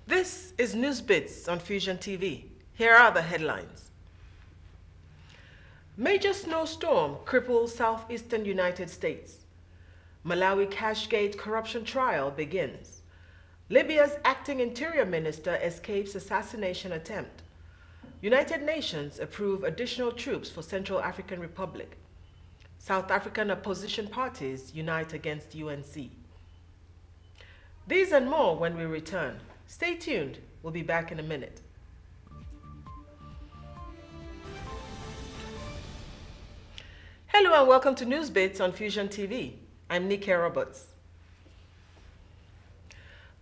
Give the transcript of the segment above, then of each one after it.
This is News Bits on Fuxion TV. Here are the headlines. Major snowstorm cripples southeastern United States. Malawi Cashgate corruption trial begins. Libya's acting interior minister escapes assassination attempt. United Nations approve additional troops for Central African Republic. South African opposition parties unite against UNC. These and more when we return. Stay tuned. We'll be back in a minute. Hello and welcome to News Bits on Fuxion TV. I'm Nikki Roberts.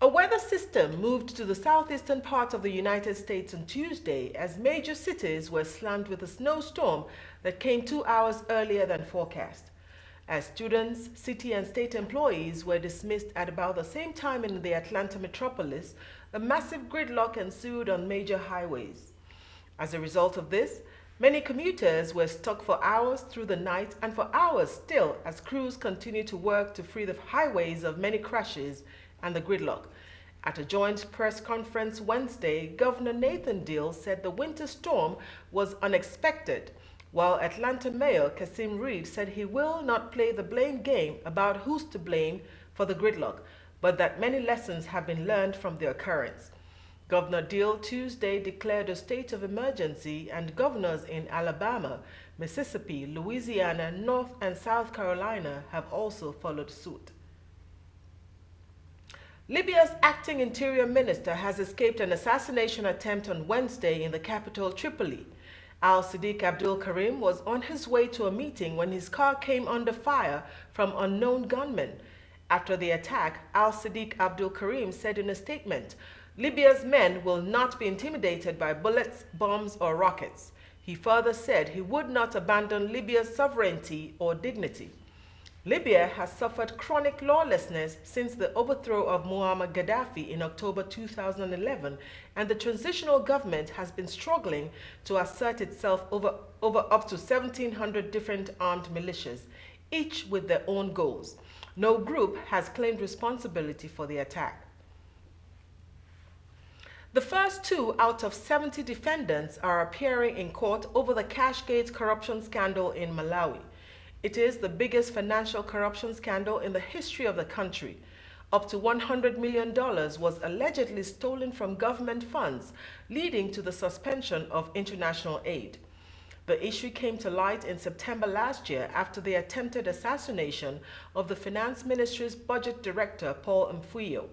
A weather system moved to the southeastern part of the United States on Tuesday as major cities were slammed with a snowstorm that came 2 hours earlier than forecast. As students, city and state employees were dismissed at about the same time in the Atlanta metropolis, a massive gridlock ensued on major highways. As a result of this, many commuters were stuck for hours through the night and for hours still as crews continued to work to free the highways of many crashes and the gridlock. At a joint press conference Wednesday, Governor Nathan Deal said the winter storm was unexpected, while Atlanta Mayor Kasim Reed said he will not play the blame game about who's to blame for the gridlock, but that many lessons have been learned from the occurrence. Governor Deal Tuesday declared a state of emergency, and governors in Alabama, Mississippi, Louisiana, North and South Carolina have also followed suit. Libya's acting interior minister has escaped an assassination attempt on Wednesday in the capital Tripoli. Al-Sadiq Abdul Karim was on his way to a meeting when his car came under fire from unknown gunmen. After the attack, Al-Sadiq Abdul Karim said in a statement, "Libya's men will not be intimidated by bullets, bombs, or rockets." He further said he would not abandon Libya's sovereignty or dignity. Libya has suffered chronic lawlessness since the overthrow of Muammar Gaddafi in October 2011, and the transitional government has been struggling to assert itself over up to 1,700 different armed militias, each with their own goals. No group has claimed responsibility for the attack. The first 2 out of 70 defendants are appearing in court over the Cashgate corruption scandal in Malawi. It is the biggest financial corruption scandal in the history of the country. Up to $100 million was allegedly stolen from government funds, leading to the suspension of international aid. The issue came to light in September last year after the attempted assassination of the Finance Ministry's budget director, Paul Mfuyo.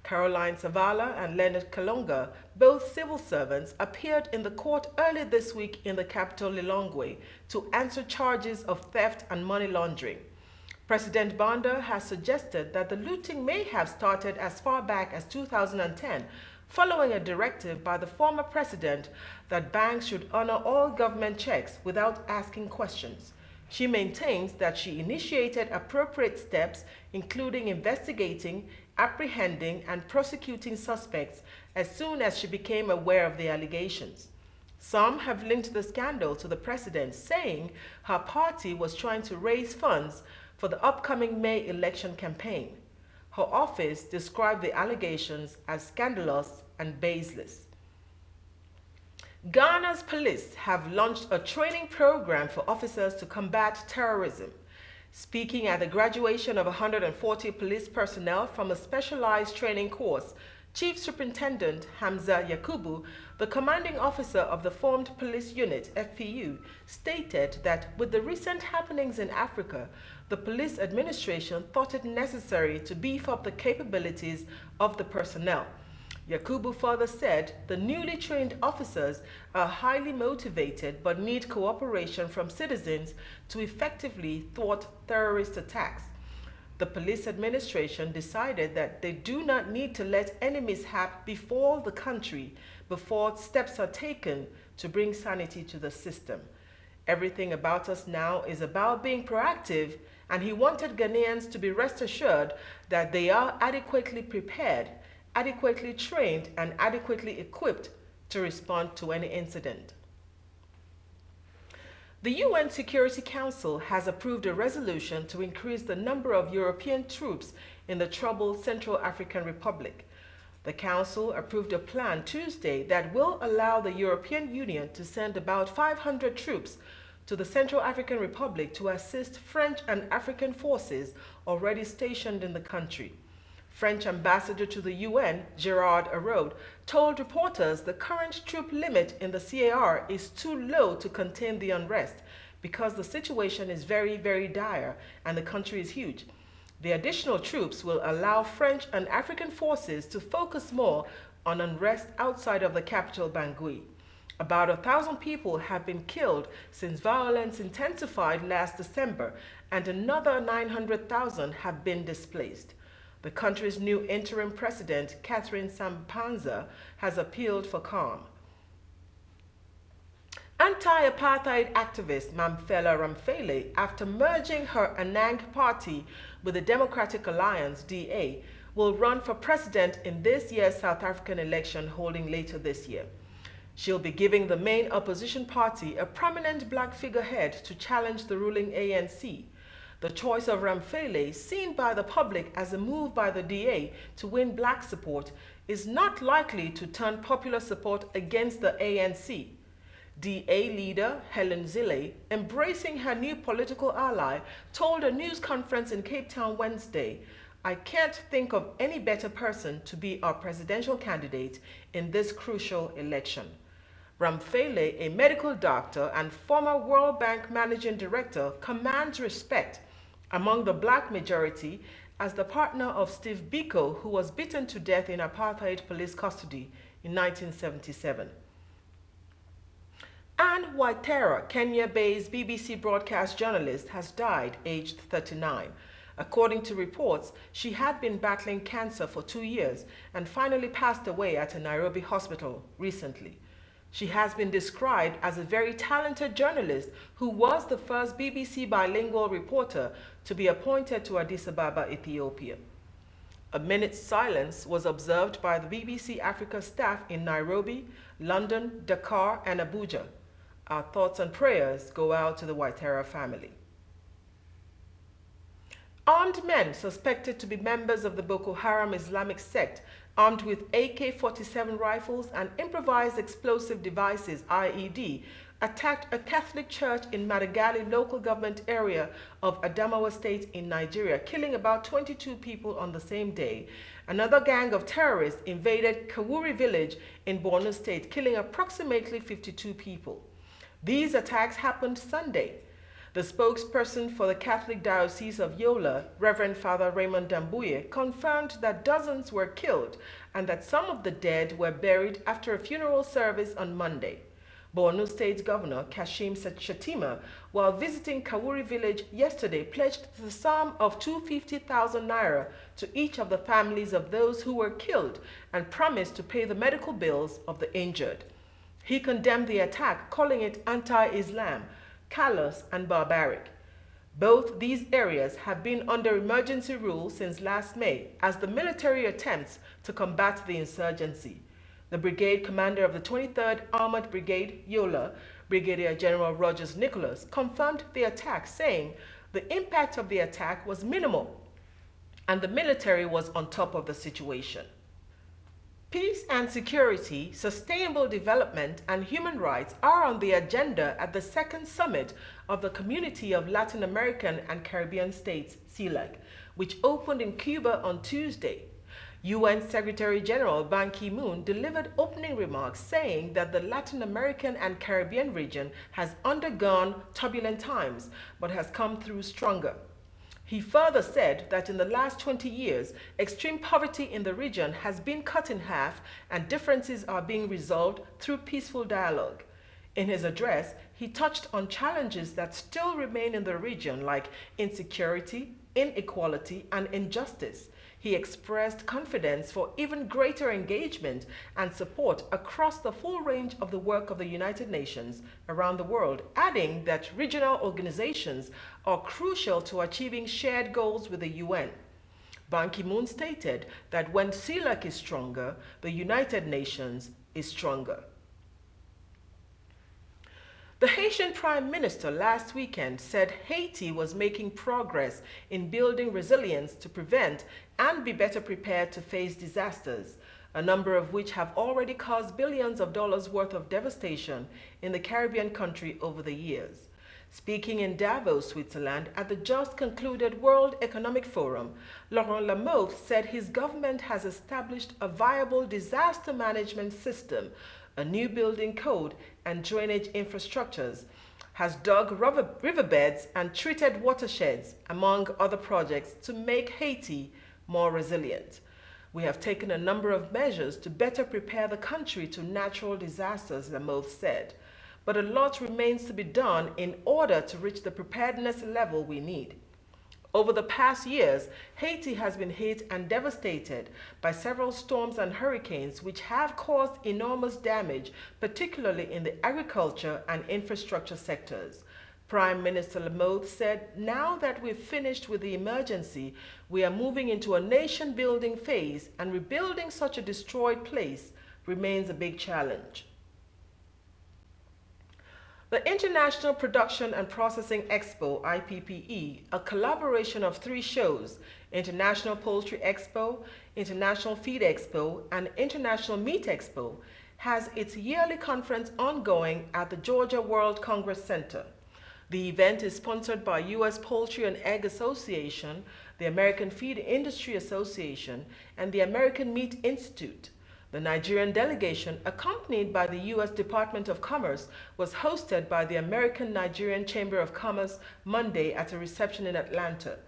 Caroline Zavala and Leonard Kalonga, both civil servants, appeared in the court early this week in the capital Lilongwe to answer charges of theft and money laundering. President Banda has suggested that the looting may have started as far back as 2010, following a directive by the former president that banks should honor all government checks without asking questions. She maintains that she initiated appropriate steps, including investigating, apprehending, and prosecuting suspects as soon as she became aware of the allegations. Some have linked the scandal to the president, saying her party was trying to raise funds for the upcoming May election campaign. Her office described the allegations as scandalous and baseless. Ghana's police have launched a training program for officers to combat terrorism. Speaking at the graduation of 140 police personnel from a specialized training course, Chief Superintendent Hamza Yakubu, the commanding officer of the formed police unit, FPU, stated that with the recent happenings in Africa, the police administration thought it necessary to beef up the capabilities of the personnel. Yakubu further said the newly trained officers are highly motivated but need cooperation from citizens to effectively thwart terrorist attacks. The police administration decided that they do not need to let any mishap befall the country before steps are taken to bring sanity to the system. Everything about us now is about being proactive, and he wanted Ghanaians to be rest assured that they are adequately prepared, adequately trained, and adequately equipped to respond to any incident. The UN Security Council has approved a resolution to increase the number of European troops in the troubled Central African Republic. The Council approved a plan Tuesday that will allow the European Union to send about 500 troops to the Central African Republic to assist French and African forces already stationed in the country. French ambassador to the UN, Gerard Araud, told reporters the current troop limit in the CAR is too low to contain the unrest because the situation is very, very dire and the country is huge. The additional troops will allow French and African forces to focus more on unrest outside of the capital, Bangui. About 1,000 people have been killed since violence intensified last December, and another 900,000 have been displaced. The country's new interim president, Catherine Sampanza, has appealed for calm. Anti-apartheid activist Mamfela Ramphele, after merging her Anang party with the Democratic Alliance, DA, will run for president in this year's South African election holding later this year. She'll be giving the main opposition party a prominent black figurehead to challenge the ruling ANC. The choice of Ramphele, seen by the public as a move by the DA to win black support, is not likely to turn popular support against the ANC. DA leader Helen Zille, embracing her new political ally, told a news conference in Cape Town Wednesday, "I can't think of any better person to be our presidential candidate in this crucial election." Ramphele, a medical doctor and former World Bank managing director, commands respect among the black majority as the partner of Steve Biko, who was beaten to death in apartheid police custody in 1977. Anne Waitera, Kenya-based BBC broadcast journalist, has died aged 39. According to reports, she had been battling cancer for 2 years and finally passed away at a Nairobi hospital recently. She has been described as a very talented journalist who was the first BBC bilingual reporter to be appointed to Addis Ababa, Ethiopia. A minute's silence was observed by the BBC Africa staff in Nairobi, London, Dakar, and Abuja. Our thoughts and prayers go out to the Waitera family. Armed men suspected to be members of the Boko Haram Islamic sect, armed with AK-47 rifles and improvised explosive devices, IED, attacked a Catholic church in Madagali local government area of Adamawa State in Nigeria, killing about 22 people on the same day. Another gang of terrorists invaded Kawuri village in Borno State, killing approximately 52 people. These attacks happened Sunday. The spokesperson for the Catholic Diocese of Yola, Reverend Father Raymond Dambuye, confirmed that dozens were killed and that some of the dead were buried after a funeral service on Monday. Borno State Governor Kashim Shettima, while visiting Kawuri village yesterday, pledged the sum of 250,000 naira to each of the families of those who were killed and promised to pay the medical bills of the injured. He condemned the attack, calling it anti-Islam, callous and barbaric. Both these areas have been under emergency rule since last May as the military attempts to combat the insurgency. The brigade commander of the 23rd Armored Brigade, Yola, Brigadier General Rogers Nicholas, confirmed the attack, saying the impact of the attack was minimal and the military was on top of the situation. Peace and security, sustainable development, and human rights are on the agenda at the second summit of the Community of Latin American and Caribbean States, CELAC, which opened in Cuba on Tuesday. UN Secretary General Ban Ki-moon delivered opening remarks saying that the Latin American and Caribbean region has undergone turbulent times but has come through stronger. He further said that in the last 20 years, extreme poverty in the region has been cut in half and differences are being resolved through peaceful dialogue. In his address, he touched on challenges that still remain in the region like insecurity, inequality, and injustice. He expressed confidence for even greater engagement and support across the full range of the work of the United Nations around the world, adding that regional organizations are crucial to achieving shared goals with the UN. Ban Ki-moon stated that when CELAC is stronger, the United Nations is stronger. The Haitian Prime Minister last weekend said Haiti was making progress in building resilience to prevent and be better prepared to face disasters. a number of which have already caused billions of dollars worth of devastation in the Caribbean country over the years. Speaking in Davos, Switzerland, at the just concluded World Economic Forum, Laurent Lamothe said his government has established a viable disaster management system, a new building code and drainage infrastructures, has dug riverbeds and treated watersheds, among other projects, to make Haiti more resilient. We have taken a number of measures to better prepare the country to natural disasters, Lamothe said. But a lot remains to be done in order to reach the preparedness level we need. Over the past years, Haiti has been hit and devastated by several storms and hurricanes which have caused enormous damage, particularly in the agriculture and infrastructure sectors. Prime Minister Lamothe said, now that we've finished with the emergency, we are moving into a nation-building phase, and rebuilding such a destroyed place remains a big challenge. The International Production and Processing Expo, IPPE, a collaboration of 3 shows, International Poultry Expo, International Feed Expo, and International Meat Expo, has its yearly conference ongoing at the Georgia World Congress Center. The event is sponsored by U.S. Poultry and Egg Association, the American Feed Industry Association, and the American Meat Institute. The Nigerian delegation, accompanied by the U.S. Department of Commerce, was hosted by the American Nigerian Chamber of Commerce Monday at a reception in Atlanta.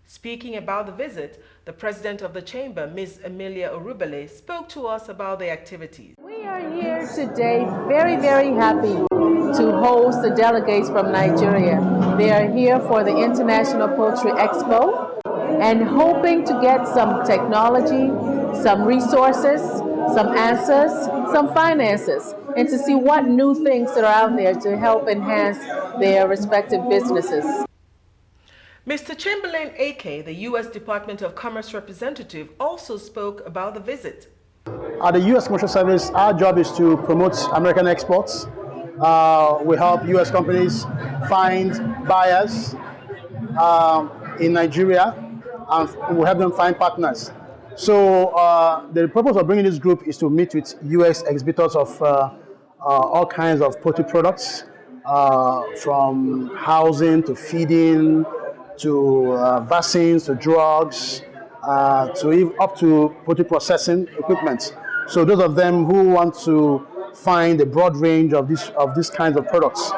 Speaking about the visit, the president of the chamber, Ms. Emilia Orubele, spoke to us about the activities. We are here today very, very happy to host the delegates from Nigeria. They are here for the International Poultry Expo and hoping to get some technology, some resources, some answers, some finances, and to see what new things that are out there to help enhance their respective businesses. Mr. Chamberlain Ake, the U.S. Department of Commerce representative, also spoke about the visit. At the U.S. Commercial Service, our job is to promote American exports. We help U.S. companies find buyers in Nigeria, and we help them find partners. So the purpose of bringing this group is to meet with U.S. exhibitors of all kinds of poultry products, from housing to feeding to vaccines to drugs, up to poultry processing equipment. So those of them who want to find a broad range of these kinds of products,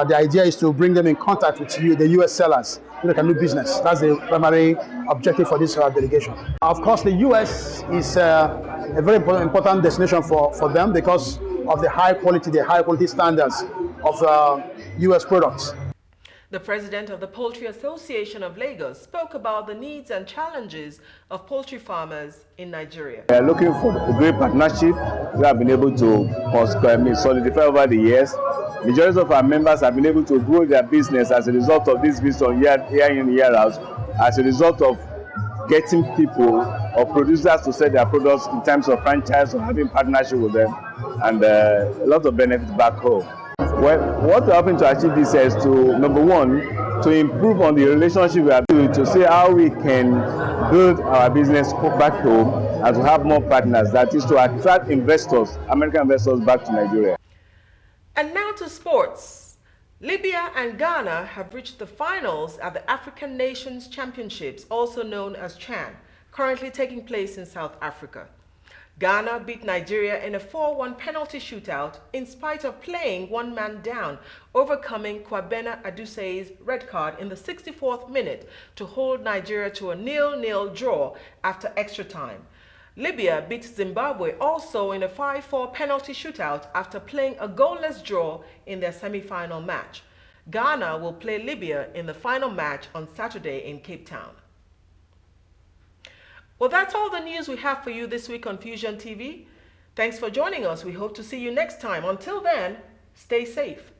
the idea is to bring them in contact with the U.S. sellers so they can do business. That's the primary objective for this delegation. Of course, the U.S. is a very important destination for them because of the high quality standards of U.S. products. The president of the Poultry Association of Lagos spoke about the needs and challenges of poultry farmers in Nigeria. We are looking for a great partnership. We have been able to solidify over the years. Majority of our members have been able to grow their business as a result of this vision year in, year out, as a result of getting people or producers to sell their products in terms of franchise or having partnership with them, and a lot of benefits back home. Well, what we're hoping to achieve this is to, number one, to improve on the relationship we have to see how we can build our business back home and to have more partners. That is to attract investors, American investors, back to Nigeria. And now to sports. Libya and Ghana have reached the finals at the African Nations Championships, also known as CHAN, currently taking place in South Africa. Ghana beat Nigeria in a 4-1 penalty shootout in spite of playing one man down, overcoming Kwabena Adusei's red card in the 64th minute to hold Nigeria to a 0-0 draw after extra time. Libya beat Zimbabwe also in a 5-4 penalty shootout after playing a goalless draw in their semi-final match. Ghana will play Libya in the final match on Saturday in Cape Town. Well, that's all the news we have for you this week on Fuxion TV. Thanks for joining us. We hope to see you next time. Until then, stay safe.